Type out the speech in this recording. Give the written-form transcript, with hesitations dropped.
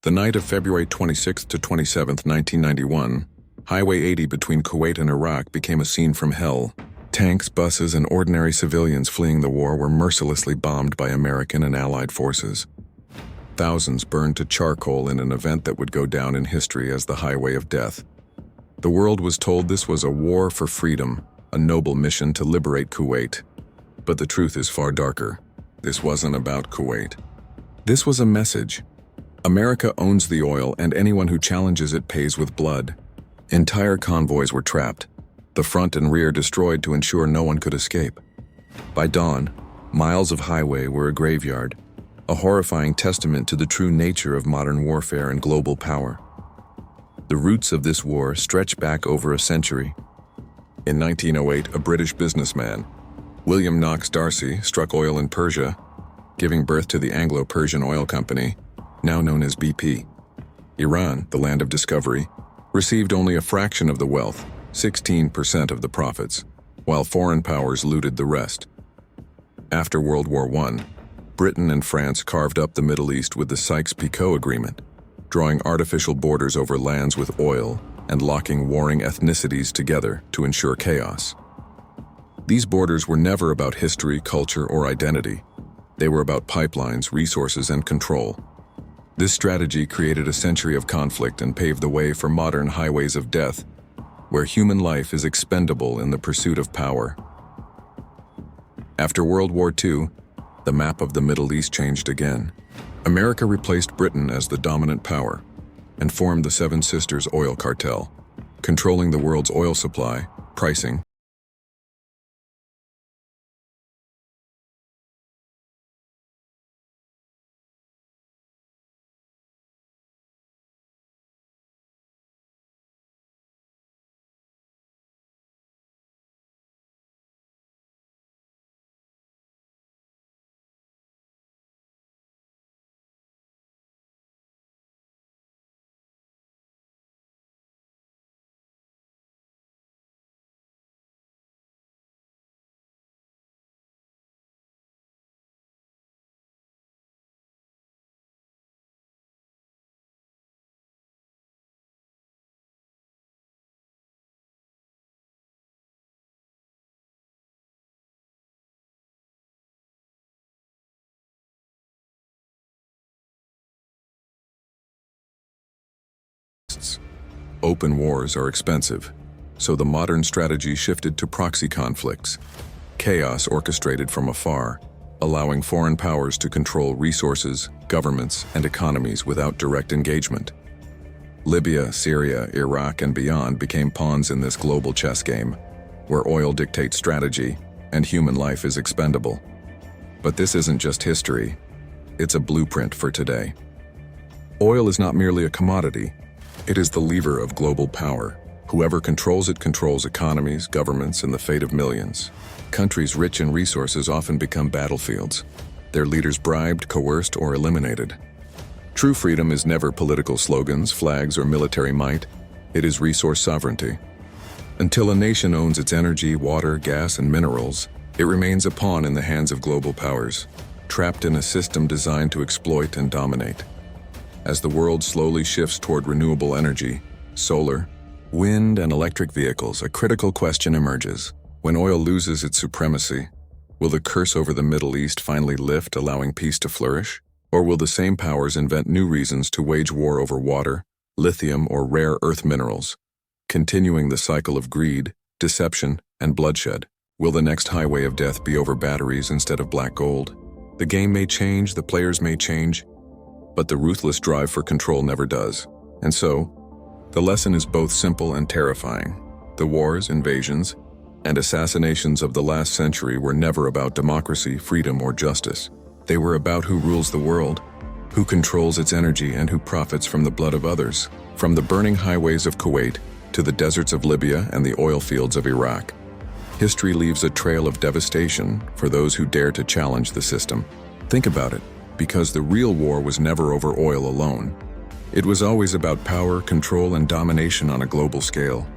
The night of February 26th to 27th, 1991, Highway 80 between Kuwait and Iraq became a scene from hell. Tanks, buses, and ordinary civilians fleeing the war were mercilessly bombed by American and Allied forces. Thousands burned to charcoal in an event that would go down in history as the Highway of Death. The world was told this was a war for freedom, a noble mission to liberate Kuwait. But the truth is far darker. This wasn't about Kuwait. This was a message. America owns the oil, and anyone who challenges it pays with blood. Entire convoys were trapped, the front and rear destroyed to ensure no one could escape. By dawn, miles of highway were a graveyard, a horrifying testament to the true nature of modern warfare and global power. The roots of this war stretch back over a century. In 1908, a British businessman, William Knox D'Arcy, struck oil in Persia, giving birth to the Anglo-Persian Oil Company, now known as BP. Iran, the land of discovery, received only a fraction of the wealth, 16% of the profits, while foreign powers looted the rest. After World War I, Britain and France carved up the Middle East with the Sykes-Picot Agreement, drawing artificial borders over lands with oil and locking warring ethnicities together to ensure chaos. These borders were never about history, culture, or identity. They were about pipelines, resources, and control. This strategy created a century of conflict and paved the way for modern highways of death, where human life is expendable in the pursuit of power. After World War II, the map of the Middle East changed again. America replaced Britain as the dominant power and formed the Seven Sisters Oil Cartel, controlling the world's oil supply, pricing, Open wars are expensive, so the modern strategy shifted to proxy conflicts, chaos orchestrated from afar, allowing foreign powers to control resources, governments, and economies without direct engagement. Libya, Syria, Iraq, and beyond became pawns in this global chess game, where oil dictates strategy and human life is expendable. But this isn't just history, it's a blueprint for today. Oil is not merely a commodity. It is the lever of global power. Whoever controls it controls economies, governments, and the fate of millions. Countries rich in resources often become battlefields, their leaders bribed, coerced, or eliminated. True freedom is never political slogans, flags, or military might. It is resource sovereignty. Until a nation owns its energy, water, gas, and minerals, it remains a pawn in the hands of global powers, trapped in a system designed to exploit and dominate. As the world slowly shifts toward renewable energy, solar, wind, and electric vehicles, a critical question emerges. When oil loses its supremacy, will the curse over the Middle East finally lift, allowing peace to flourish? Or will the same powers invent new reasons to wage war over water, lithium, or rare earth minerals, continuing the cycle of greed, deception, and bloodshed? Will the next highway of death be over batteries instead of black gold? The game may change, the players may change, but the ruthless drive for control never does. And so, the lesson is both simple and terrifying. The wars, invasions, and assassinations of the last century were never about democracy, freedom, or justice. They were about who rules the world, who controls its energy, and who profits from the blood of others. From the burning highways of Kuwait to the deserts of Libya and the oil fields of Iraq, history leaves a trail of devastation for those who dare to challenge the system. Think about it. Because the real war was never over oil alone. It was always about power, control, and domination on a global scale.